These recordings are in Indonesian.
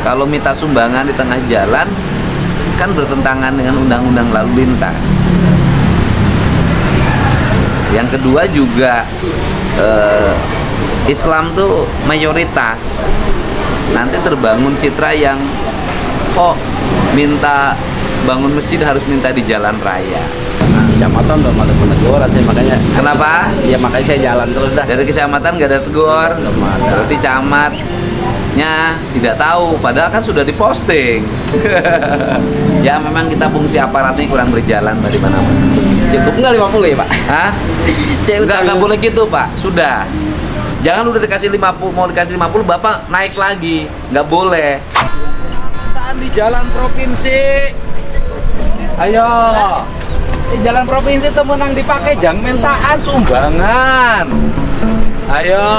Kalau minta sumbangan di tengah jalan kan bertentangan dengan undang-undang lalu lintas. Yang kedua juga Islam tuh mayoritas. Nanti terbangun citra yang kok minta bangun masjid harus minta di jalan raya. Kecamatan belum ada peneguran sih, makanya. Kenapa? Ya makanya saya jalan terus dah. Dari kecamatan nggak ada tegur. Belum ada. Berarti camatnya tidak tahu, padahal kan sudah diposting. Ya memang kita fungsi aparatnya kurang berjalan di mana-mana. Cukup nggak 50 ya Pak? Hah? Nggak boleh gitu Pak, sudah. Jangan udah dikasih 50, mau dikasih 50 Bapak naik lagi, nggak boleh. Di jalan provinsi. Ayo. Di jalan provinsi itu menang dipakai jangan mintaan sumbangan. Ayo.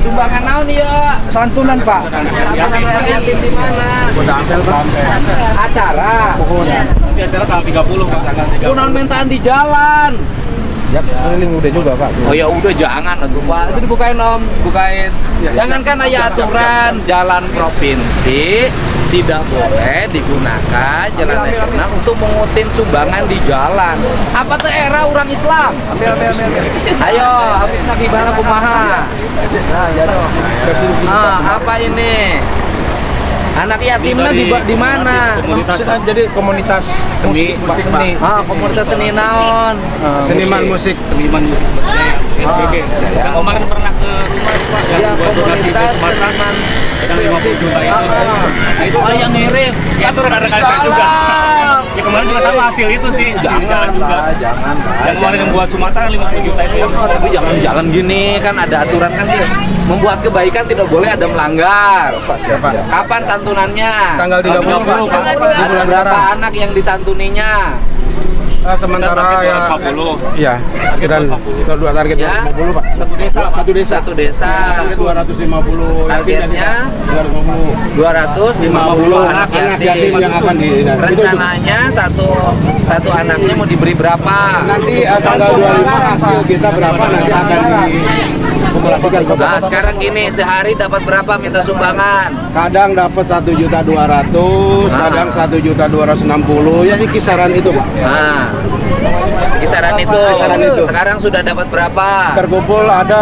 Sumbangan naon ya? Santunan Pak. Santunan yatim di mana? Acara. Nanti acara tanggal 30 Pak. Kunon mintaan di jalan. Ya keliling udah juga Pak. Oh ya udah jangan lah Pak. Itu dibukain Om, bukain. Jangan kan ada aturan jalan provinsi tidak boleh digunakan jalan nasional untuk mengutin sumbangan di jalan. Apa tuh era orang Islam? Ayo, habis nak gimana kumaha? Apa ini? Anak yatimnya di mana? Jadi komunitas musik seni. Komunitas seni naon? Seniman musik. SBB. Yang kemarin pernah ke rumah Pak. Ya, komunitas seniman. Yang 50 juta itu. Oh yang ngirim. Ya itu rekan-rekan saya juga. Ya kemarin juga sama hasil itu sih. Jangan juga. Jangan. Yang kemarin yang buat Sumatera 50 juta itu. Tapi jangan jalan gini, kan ada aturan kan dia. Membuat kebaikan tidak boleh ada melanggar. Siapa? Kapan santunannya? Tanggal 30 Pak. Di Ada bulan berapa sekarang. anak yang disantuninya? Sementara ya. 250. Iya. Kita dua target Ya. 250 Pak. Satu desa. Satu desa. Satu desa. Target 250. Targetnya 250 250 anak yatim. yang akan di. Rencananya satu anaknya mau diberi berapa? Nanti tanggal 25 hasil kita berapa nanti akan dikumulasikan. Nah sekarang gini, sehari dapat berapa minta sumbangan? Kadang dapat 1.200.000, kadang 1.260.000, ya sih kisaran itu Pak. Nah, kisaran itu. Sekarang sudah dapat berapa? Terkumpul ada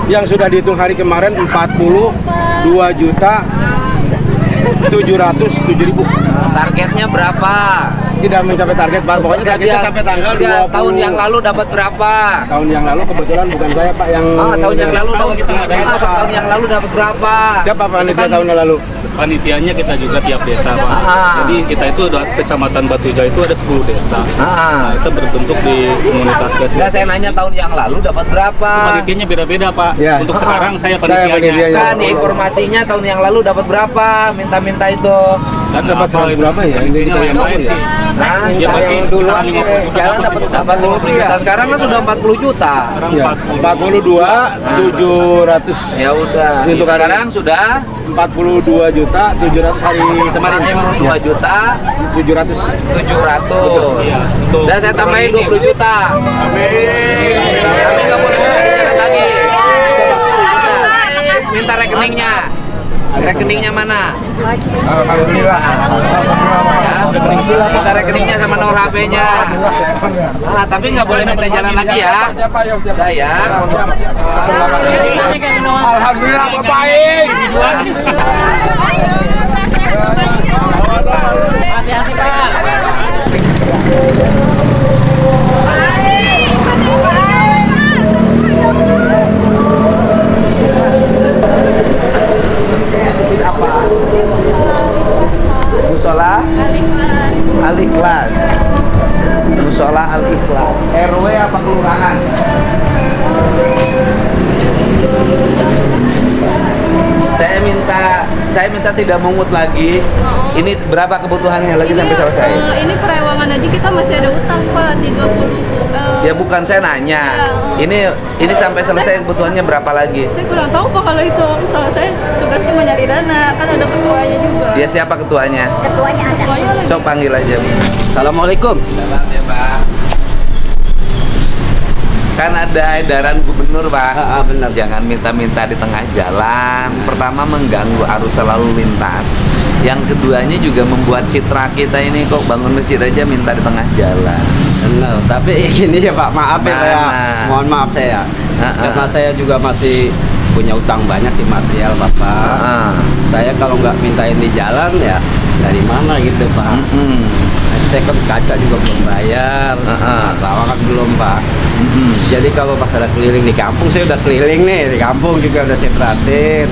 yang sudah dihitung hari kemarin 42.707.000. Targetnya berapa? Tidak mencapai target Pak. Pokoknya targetnya sampai tanggal 20. Tahun yang lalu dapat berapa? Tahun yang lalu kebetulan bukan saya Pak yang. Tahun yang lalu dapat berapa? Tahun yang lalu dapat berapa? Siapa Pak panitia tahun yang lalu? Panitianya kita juga tiap desa Pak. Jadi kita itu kecamatan Batuja itu ada 10 desa. Nah, itu berbentuk di komunitas desa. Enggak, saya nanya tahun yang lalu dapat berapa? Panitianya beda-beda Pak. Ya. Untuk sekarang saya panitianya. panitianya. Kan di informasinya tahun yang lalu dapat berapa? Minta-minta itu. Kan dapat 100 berapa ya? Ini kita yang tahu ya. Nah, Ya, masih yang dulu sekitar 50 juta. jalan dapat 50 juta. Sekarang kan sudah 40 juta. Ya, 42.700. Ya udah. Untuk hari Sekarang sudah 42.700 hari kemarin. 2 juta 700. 700. Iya, betul. Dan saya tambahin 20 juta. Tapi nggak boleh minta di jalan lagi. Minta rekeningnya. Rekeningnya mana? Alhamdulillah. Ya. Minta rekeningnya sama nomor HP-nya. Tapi nggak boleh minta jalan lagi ya. Udah ya. Alhamdulillah baik. Hati-hati Pak. Apa? Musola Al-Ikhlas. Musola Al-Ikhlas. RW apa kelurahan? Saya minta tidak mengut lagi. Ini berapa kebutuhannya lagi sampai selesai? Ini perewangan aja kita masih ada utang Pak 30. Ya bukan, saya nanya. Ini sampai selesai kebutuhannya berapa lagi? Saya kurang tahu Pak kalau itu. Soalnya saya tugas cuma nyari dana, kan ada ketuanya juga. Ya siapa ketuanya? Ketuanya lagi. Sok panggil aja. Assalamualaikum. Salam ya Pak. Kan ada edaran gubernur, Pak. Benar. Jangan minta-minta di tengah jalan. Pertama mengganggu arus lalu lintas. Yang keduanya juga membuat citra kita ini kok bangun masjid aja minta di tengah jalan. Benar. Tapi ini ya Pak, maaf ya saya. Mana? Mohon maaf saya. Karena saya juga masih punya utang banyak di material Bapak. Saya kalau nggak mintain di jalan ya dari mana gitu Pak. Saya kan kaca juga belum bayar, tawa kan belum Pak. Jadi kalau pas ada keliling di kampung, saya udah keliling nih di kampung juga udah saya perhatiin.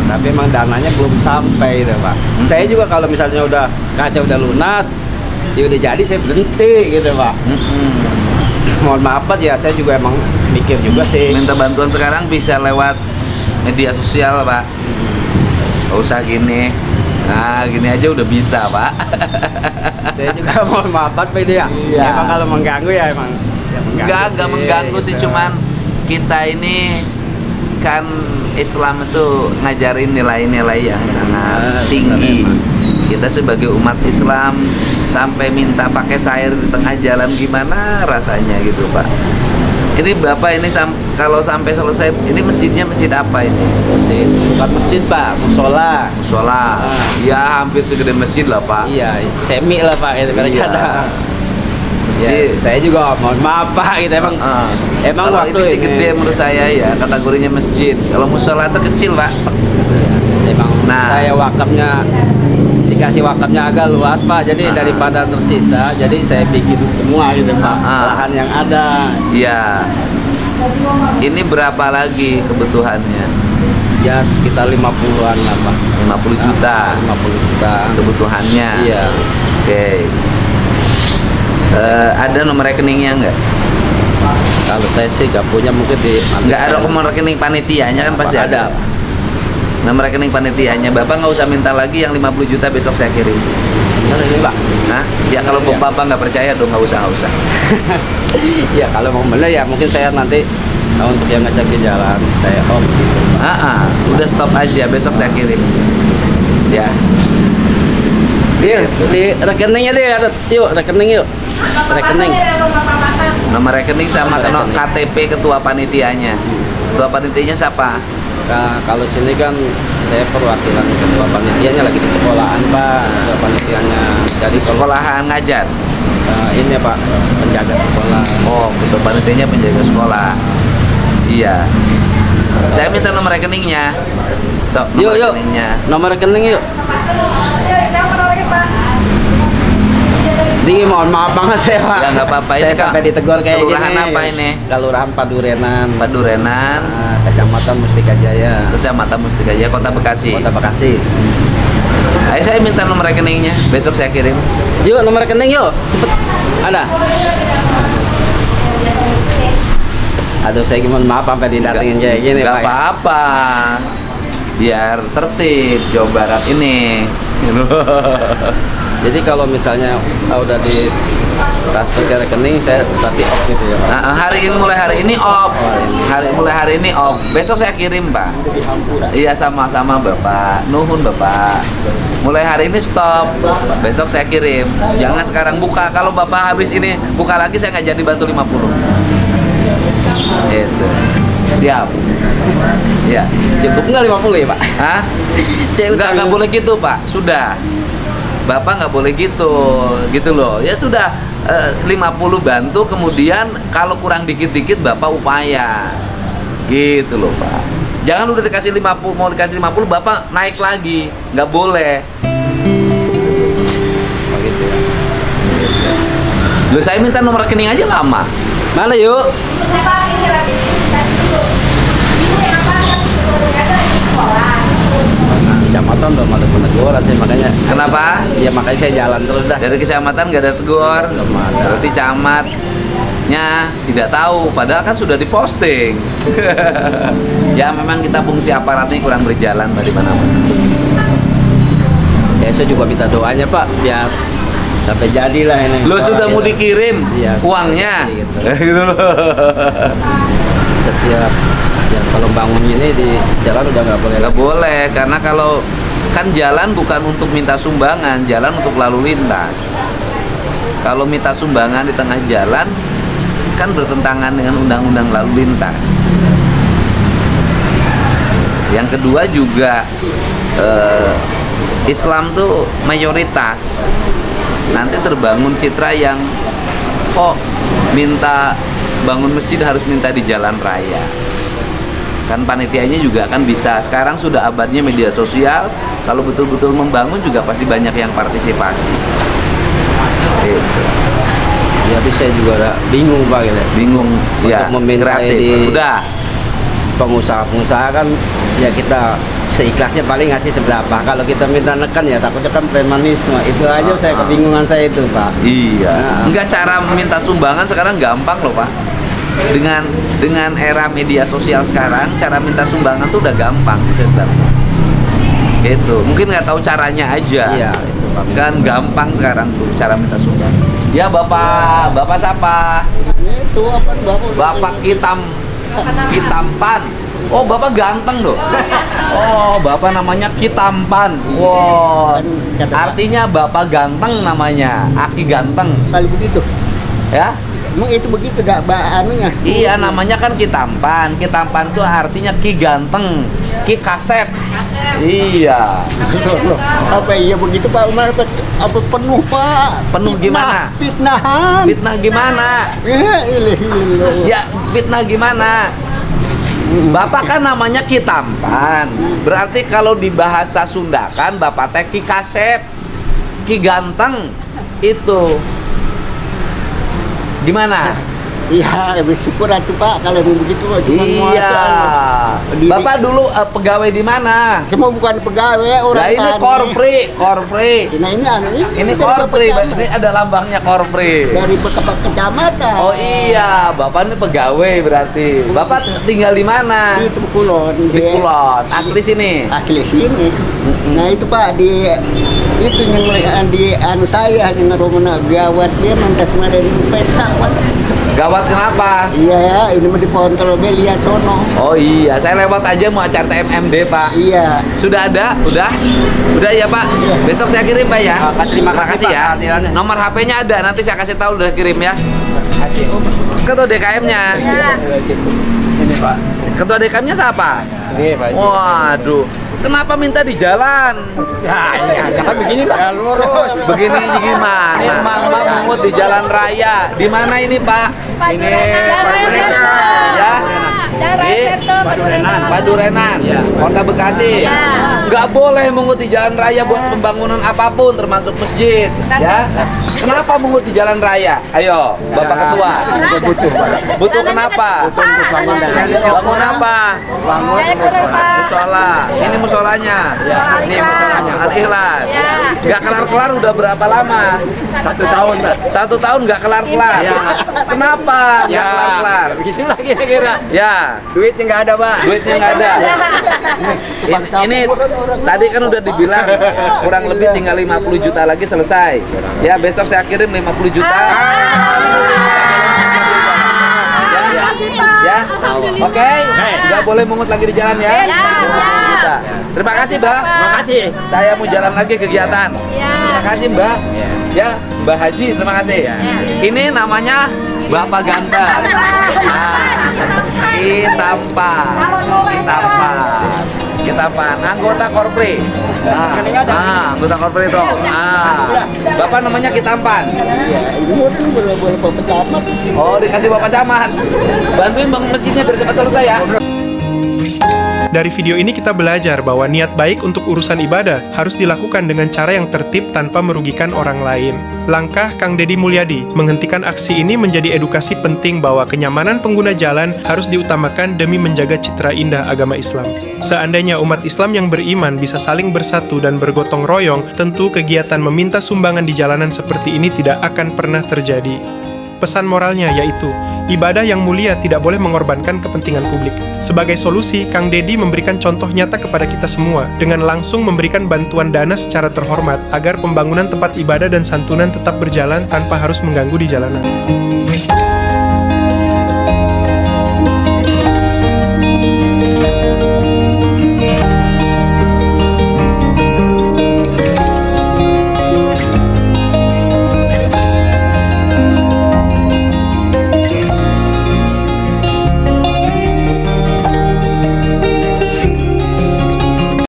Tapi emang dananya belum sampai gitu Pak. Saya juga kalau misalnya udah kaca udah lunas, ya udah jadi saya berhenti gitu Pak. Mohon maaf Pak ya, saya juga emang mikir juga sih. Minta bantuan sekarang bisa lewat media sosial, Pak. Gak usah gini. Nah, gini aja udah bisa, Pak. Saya juga mohon maaf Pak ini ya. Iya. Emang kalau mengganggu ya emang. Ya Enggak mengganggu sih, gitu. cuman kita ini kan Islam itu ngajarin nilai-nilai yang sangat tinggi. Kita sebagai umat Islam sampai minta pakai sayur di tengah jalan gimana rasanya gitu, Pak. Ini Bapak ini kalau sampai selesai, ini masjidnya masjid apa ini? Masjid, bukan masjid Pak, musola. Musola. Ya hampir segede masjid lah, Pak. Iya, semi lah Pak itu kadang-kadang. Ya, Masjid. saya juga mohon maaf Pak gitu emang. Emang Kalau waktu ini sih gede menurut saya ya, kategorinya masjid. Kalau musola itu kecil, Pak. Emang Nah. saya wakafnya dikasih wakafnya agak luas Pak, jadi daripada tersisa, jadi saya bikin semua gitu Pak, lahan yang ada. Iya. Ini berapa lagi kebutuhannya? Ya sekitar 50-an lah Pak. 50 juta 50 juta kebutuhannya. Iya. Oke. Ada nomor rekeningnya nggak? Kalau saya sih nggak punya, mungkin di Nggak ada nomor rekening panitianya kan pasti ada. Nomor rekening panitianya, Bapak nggak usah minta lagi yang 50 juta besok saya kirim. Benar ini Pak. Nah, ya kalau Iya. Bapak nggak percaya dong nggak usah. Ya kalau mau bener ya mungkin saya nanti untuk yang ngecek di jalan saya gitu. Udah stop aja, besok saya kirim. Ya. Di rekeningnya deh, yuk rekening yuk. Rekening. Nomor rekening sama Nomor rekening. KTP ketua panitianya. Ketua panitianya siapa? Nah, kalau sini kan saya perwakilan ketua panitianya lagi di sekolahan Pak, ketua panitianya. Jadi Di sekolahan ngajar. ini Pak, penjaga sekolah. Oh, ketua panitianya penjaga sekolah. Iya. Saya minta nomor rekeningnya. Sok, nomor Yuk. rekeningnya. Nomor rekening yuk. Jadi mohon maaf banget saya Pak. Ya, nggak apa-apa. Saya Ini, Kak, sampai ditegur kayak gini. kelurahan apa ini? Kelurahan Padurenan. Padurenan, Kecamatan Mustika Jaya. Kecamatan Mustika Jaya, Kota Bekasi. Kota Bekasi. Ayo saya minta nomor rekeningnya. Besok saya kirim. Yuk nomor rekening yuk. Cepet. Ada. Aduh saya mohon maaf sampai didatengin kayak gini Nggak Pak. apa-apa. Biar tertib Jawa Barat ini. Jadi kalau misalnya udah di transfer ke rekening saya berarti off gitu ya Pak. Nah, mulai hari ini off. Mulai hari ini off. Besok saya kirim, Pak. Iya, sama-sama Bapak. Nuhun Bapak. Mulai hari ini stop. Besok saya kirim. Jangan sekarang buka. Kalau Bapak habis ini buka lagi saya nggak jadi bantu 50. Itu. Siap. Ya. Cukup nggak 50 ya Pak? Hah? Nggak boleh gitu, Pak. Sudah. Bapak nggak boleh gitu loh. Ya sudah, 50 bantu, kemudian kalau kurang dikit-dikit Bapak upaya. Gitu loh, Pak. Jangan udah dikasih 50, mau dikasih 50 Bapak naik lagi. Nggak boleh. Oh gitu ya. Loh, saya minta nomor rekening aja lama. Mana yuk? Kecamatan belum ada peneguran sih makanya. Kenapa? Ya makanya saya jalan terus dah. Dari kecamatan nggak ada tegur. Belum ada. Berarti camatnya tidak tahu, padahal kan sudah diposting. Ya memang kita fungsi aparatnya kurang berjalan dari mana-mana. Ya saya juga minta doanya Pak biar sampai jadilah ini. Lo sudah mau dikirim Iya, uangnya. gitu. Gitu loh. Setiap ya kalau bangun ini di jalan udah nggak boleh. Nggak boleh, karena kalau kan jalan bukan untuk minta sumbangan, jalan untuk lalu lintas. Kalau minta sumbangan di tengah jalan kan bertentangan dengan undang-undang lalu lintas. Yang kedua juga Islam tuh mayoritas, nanti terbangun citra yang kok minta bangun masjid harus minta di jalan raya. Kan panitianya juga kan bisa, sekarang sudah abadnya media sosial, kalau betul-betul membangun juga pasti banyak yang partisipasi gitu. Ya, tapi saya juga bingung Pak gitu. Bingung Untuk ya, meminta kreatif. Udah pengusaha-pengusaha kan ya kita seikhlasnya paling ngasih seberapa. Kalau kita minta nekan ya takutnya kan premanisme. Itu aja saya kebingungan saya itu Pak. iya. Nah. Enggak, cara minta sumbangan sekarang gampang loh Pak. Dengan era media sosial sekarang, cara minta sumbangan tuh udah gampang sebenarnya. Gitu. Mungkin nggak tahu caranya aja. Iya, itu Pak. Kan gampang sekarang tuh cara minta sumbangan. Ya Bapak siapa? Itu apa Bapak Kitampan. Oh, Bapak ganteng loh. Oh, Bapak namanya Kitampan. Wow. Artinya Bapak ganteng namanya. Aki ganteng. Kali begitu. Ya? Emang itu begitu dah anunya. Iya, namanya kan Kitampan. Kitampan tuh artinya Ki ganteng, Ki kasep. Iya. Apa iya begitu Pak Umar? Apa penuh Pak? Penuh gimana? Fitnahan. Fitnah gimana? Ya, fitnah gimana? Bapak kan namanya Kitampan. Berarti kalau di bahasa Sunda kan Bapak teh Ki kasep, Ki ganteng. Itu gimana? Iya, bersyukur atuh Pak kalau begitu cuma Iya. Bapak dulu pegawai di mana? Semua bukan pegawai orang Nah, ini Korfri. Nah ini anu Ini Korfri, ini ada lambangnya Korfri. dari kecamatan. Oh iya, Bapak ini pegawai berarti. Bapak tinggal di mana? Itu Kulon. Di Kulon. Asli sini. Asli sini. Nah itu Pak itu yang di anu saya yang rumah gawat dia mantas dari pesta Pak. Gawat kenapa? Iya, ini mau dikontrol lihat sono. Oh iya, saya lewat aja mau acara TMMD Pak. Iya. Sudah ada? Udah ya Pak. Iya. Besok saya kirim Pak ya. Terima kasih, Pak, ya. kehadirannya. Nomor HP-nya ada, nanti saya kasih tahu udah kirim ya. Kasih. Ketua DKM-nya. Ini Pak. Ketua DKM-nya siapa? Ini Pak. Waduh, kenapa minta di jalan? Ya, begini Pak. Ya, lurus. Begini gimana? Ini emak-emak mungut di jalan raya. Di mana ini Pak? Ini Ya. Di Padurenan. Padurenan, Kota Bekasi. Nggak boleh mungut di jalan raya buat pembangunan apapun, termasuk masjid. Ya. Kenapa mungut di jalan raya? Ayo, Bapak Ketua. Butuh kenapa? Bangun apa? Musola. Ini musolanya. Ini masalahnya. Al-Ikhlas. Nggak kelar-kelar udah berapa lama? 1 tahun Pak. 1 tahun nggak kelar-kelar. Kenapa nggak kelar-kelar? Begitulah kira-kira. Ya. Duitnya nggak ada Pak. Duitnya nggak ada. Ini tadi kan udah dibilang kurang lebih tinggal 50 juta lagi selesai. Ya, besok saya kirim 50 juta. Ya, oke. Nggak boleh mungut lagi di jalan ya. 50 juta. Terima kasih Mbak. Terima kasih. Saya mau jalan lagi kegiatan. Terima kasih Mbak. Ya, Mbak Haji, terima kasih. Ini namanya Bapak Ganteng. Kitampan, anggota Korpri. Anggota Korpri itu. Bapak namanya Kitampan. Iya, ini boleh Bapak Camat. Oh, dikasih Bapak Camat. Bantuin bangun masjidnya biar cepat selesai ya. Dari video ini kita belajar bahwa niat baik untuk urusan ibadah harus dilakukan dengan cara yang tertib tanpa merugikan orang lain. Langkah Kang Deddy Mulyadi menghentikan aksi ini menjadi edukasi penting bahwa kenyamanan pengguna jalan harus diutamakan demi menjaga citra indah agama Islam. Seandainya umat Islam yang beriman bisa saling bersatu dan bergotong royong, tentu kegiatan meminta sumbangan di jalanan seperti ini tidak akan pernah terjadi. Pesan moralnya yaitu, ibadah yang mulia tidak boleh mengorbankan kepentingan publik. Sebagai solusi, Kang Deddy memberikan contoh nyata kepada kita semua dengan langsung memberikan bantuan dana secara terhormat agar pembangunan tempat ibadah dan santunan tetap berjalan tanpa harus mengganggu di jalanan.